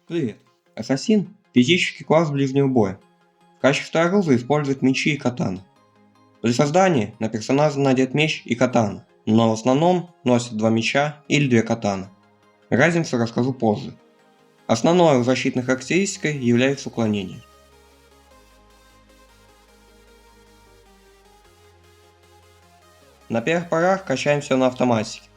Привет. Ассасин– физический класс ближнего боя. В качестве оружия используют мечи и катаны. При создании на персонажа надет меч и катана, но в основном носят два меча или две катаны. Разницу расскажу позже. Основной защитной характеристикой является уклонение. На первых порах качаем все на автоматике.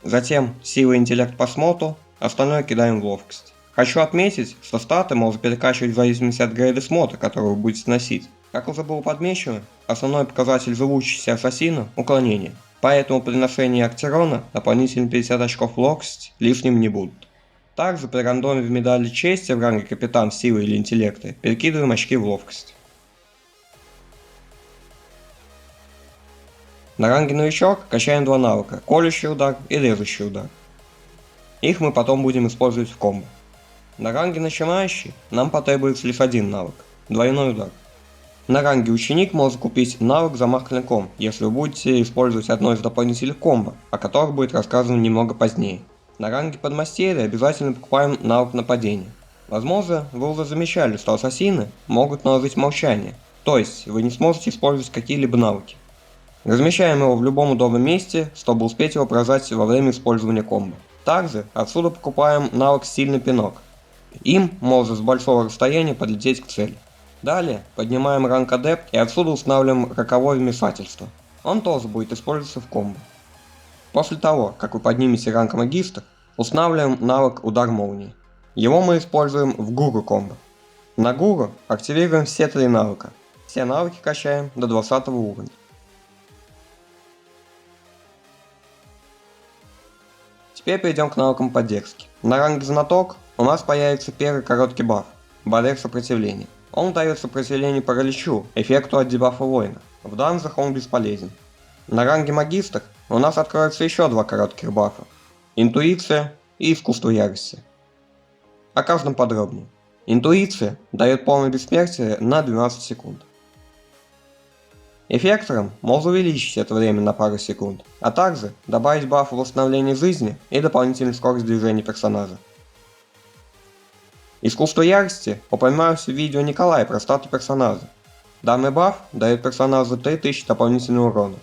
Затем сила и интеллект по смоту, остальное кидаем в ловкость. Хочу отметить, что статы можно перекачивать в зависимости от грейда смота, который вы будете носить. Как уже было подмечено, основной показатель живущегося ассасина – уклонение. Поэтому при ношении Актерона дополнительные 50 очков ловкости лишним не будут. Также при рандоме в медали чести в ранге капитан силы или интеллекта перекидываем очки в ловкость. На ранге новичок качаем два навыка – колющий удар и режущий удар. Их мы потом будем использовать в комбо. На ранге начинающий нам потребуется лишь один навык – двойной удар. На ранге ученик может купить навык замах клинком, если вы будете использовать одно из дополнительных комбо, о которых будет рассказано немного позднее. На ранге подмастерья обязательно покупаем навык нападения. Возможно, вы уже замечали, что ассасины могут наложить молчание, то есть вы не сможете использовать какие-либо навыки. Размещаем его в любом удобном месте, чтобы успеть его прожать во время использования комбо. Также отсюда покупаем навык сильный пинок. Им можно с большого расстояния подлететь к цели. Далее поднимаем ранг адепт и отсюда устанавливаем роковое вмешательство. Он тоже будет использоваться в комбо. После того, как вы поднимете ранг магистр, устанавливаем навык удар молнии. Его мы используем в гуру комбо. На гуру активируем все три навыка. Все навыки качаем до 20 уровня. Теперь перейдем к навыкам поддержки. На ранге знаток у нас появится первый короткий баф – барьер сопротивления. Он дает сопротивление параличу, эффекту от дебафа воина. В данжах он бесполезен. На ранге магистр у нас откроются еще два коротких бафа – интуиция и искусство ярости. О каждом подробнее. Интуиция дает полное бессмертие на 12 секунд. Эффектором можно увеличить это время на пару секунд, а также добавить баф восстановления жизни и дополнительную скорость движения персонажа. Искусство ярости упоминается в видео Николая про стату персонажа. Данный баф дает персонажу 3000 дополнительного урона.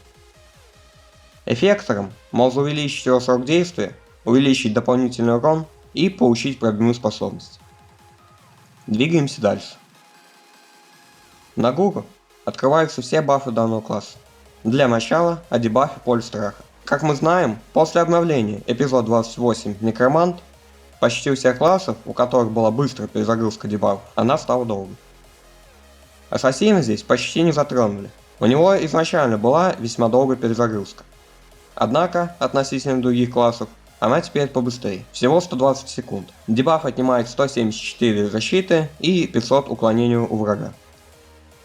Эффектором можно увеличить его срок действия, увеличить дополнительный урон и получить пробивную способность. Двигаемся дальше. На гуру открываются все бафы данного класса. Для начала о дебафе Поле Страха. Как мы знаем, после обновления эпизод 28 Некромант, почти у всех классов, у которых была быстрая перезагрузка дебафов, она стала долгой. Ассасина здесь почти не затронули. У него изначально была весьма долгая перезагрузка. Однако, относительно других классов, она теперь побыстрее. Всего 120 секунд. Дебаф отнимает 174 защиты и 500 уклонения у врага.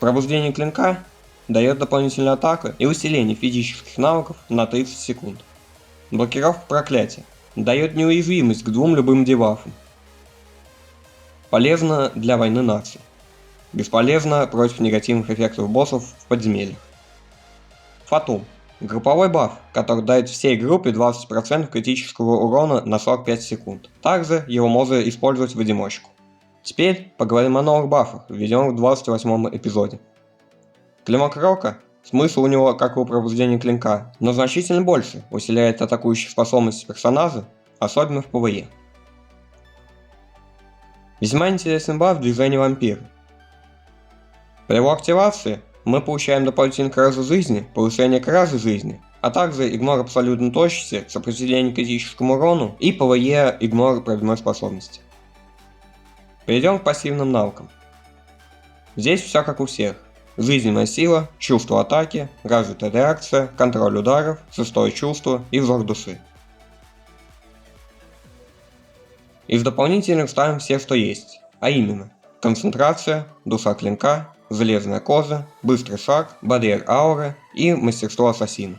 Пробуждение клинка дает дополнительную атаку и усиление физических навыков на 30 секунд. Блокировка проклятия дает неуязвимость к двум любым дебафам. Полезно для войны наций. Бесполезно против негативных эффектов боссов в подземельях. Фатум. Групповой баф, который дает всей группе 20% критического урона на 45 секунд. Также его можно использовать в одиночку. Теперь поговорим о новых бафах, введенных в 28 эпизоде. Клинок Рока, смысл у него как у пробуждения клинка, но значительно больше, усиляет атакующие способности персонажа, особенно в ПВЕ. Весьма интересный баф движения вампира. При его активации мы получаем дополнительный кражу жизни, повышение кражи жизни, а также игнор абсолютной точности, сопротивление критическому урону и ПВЕ игнор пробивной способности. Перейдем к пассивным навыкам. Здесь все как у всех. Жизненная сила, чувство атаки, развитая реакция, контроль ударов, шестое чувство и взор души. Из дополнительных ставим все, что есть, а именно концентрация, душа клинка, железная кожа, быстрый шаг, барьер ауры и мастерство ассасина.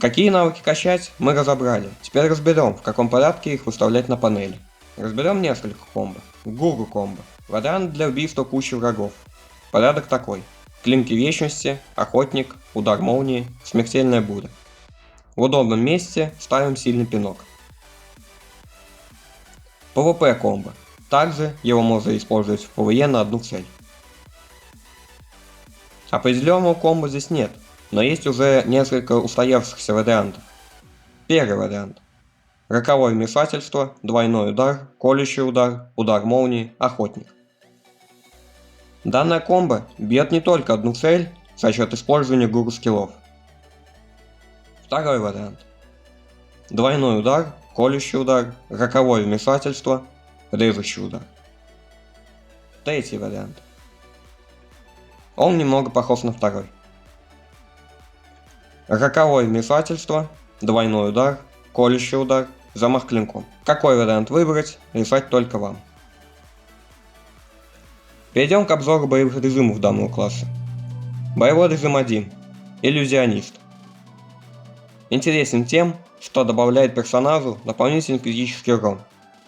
Какие навыки качать, мы разобрали. Теперь разберем, в каком порядке их выставлять на панели. Разберем несколько комбо. Гуру комбо. Вариант для убийства кучи врагов. Порядок такой. Клинки вечности, охотник, удар молнии, смертельная буря. В удобном месте ставим сильный пинок. PvP комбо. Также его можно использовать в PvE на одну цель. Определенного комбо здесь нет, но есть уже несколько устоявшихся вариантов. Первый вариант. Роковое вмешательство, двойной удар, колющий удар, удар молнии, охотник. Данная комбо бьет не только одну цель за счет использования гуру скиллов. Второй вариант. Двойной удар, колющий удар, роковое вмешательство, режущий удар. Третий вариант. Он немного похож на второй. Роковое вмешательство, двойной удар, колющий удар, замах клинком. Какой вариант выбрать, решать только вам. Перейдем к обзору боевых режимов данного класса. Боевой режим 1. Иллюзионист. Интересен тем, что добавляет персонажу дополнительный критический урон.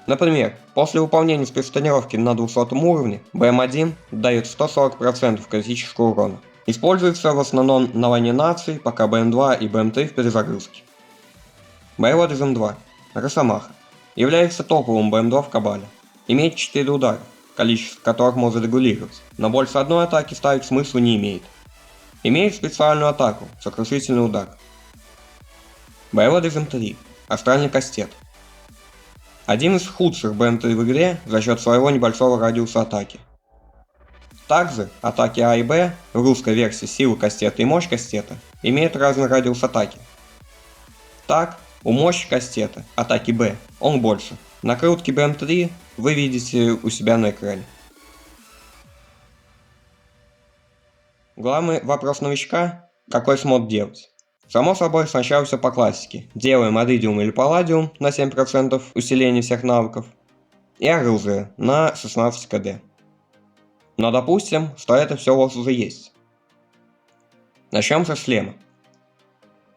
Например, после выполнения спецтренировки на 200 уровне БМ1 дает 140% критического урона. Используется в основном на войне наций, пока БМ2 и БМ3 в перезагрузке. Боевой режим 2. Росомаха. Является топовым БМ2 в Кабале. Имеет 4 удара, количество которых можно регулировать, но больше одной атаки ставить смысла не имеет. Имеет специальную атаку, сокрушительный удар. Боевой режим 3. Астральный кастет. Один из худших БМ3 в игре за счет своего небольшого радиуса атаки. Также атаки А и Б в русской версии силы кастета и мощь кастета имеют разный радиус атаки. Так, у мощи кастета, атаки Б, он больше. Накрутки БМ3 вы видите у себя на экране. Главный вопрос новичка – какой смог делать? Само собой, сначала все по классике. Делаем Оридиум или Палладиум на 7% усиления всех навыков и оружие на 16 КД. Но допустим, что это все у вас уже есть. Начнем со шлема.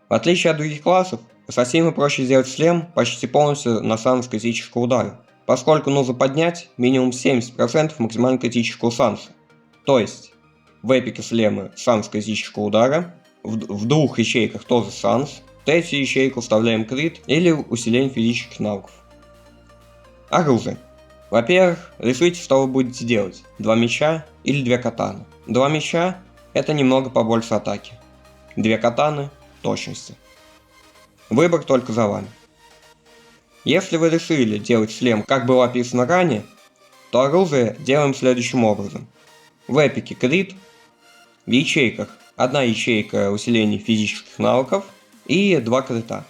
В отличие от других классов, ассасину проще сделать шлем почти полностью на шанс критического удара, поскольку нужно поднять минимум 70% максимально критического шанса. То есть, в эпике шлема шанс критического удара, в двух ячейках тоже шанс, в третью ячейку вставляем крит или усиление физических навыков. Оружие. Во-первых, решите, что вы будете делать, 2 меча или 2 катаны. 2 меча – это немного побольше атаки, 2 катаны – точности. Выбор только за вами. Если вы решили делать шлем, как было описано ранее, то оружие делаем следующим образом. В эпике крит, в ячейках одна ячейка усиления физических навыков и 2 крита.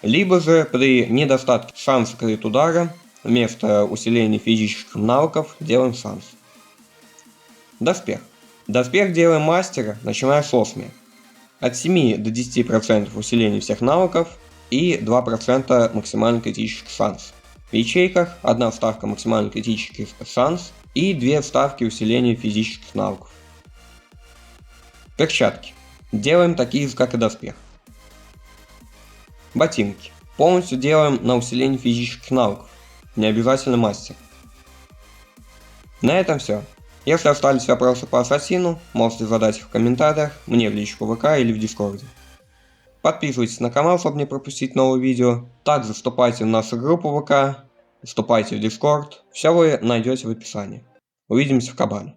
Либо же при недостатке шанса крит удара вместо усиления физических навыков делаем шанс. Доспех. Доспех делаем мастера, начиная с осмия. От 7 до 10% усиления всех навыков и 2% максимальный критический шанс. В ячейках 1 вставка максимальный критический шанс и 2 вставки усиления физических навыков. Перчатки. Делаем такие же, как и доспех. Ботинки. Полностью делаем на усиление физических навыков. Не обязательно мастер. На этом все. Если остались вопросы по ассасину, можете задать их в комментариях, мне в личку ВК или в Дискорде. Подписывайтесь на канал, чтобы не пропустить новые видео. Также вступайте в нашу группу ВК, вступайте в Дискорд. Все вы найдете в описании. Увидимся в Кабале.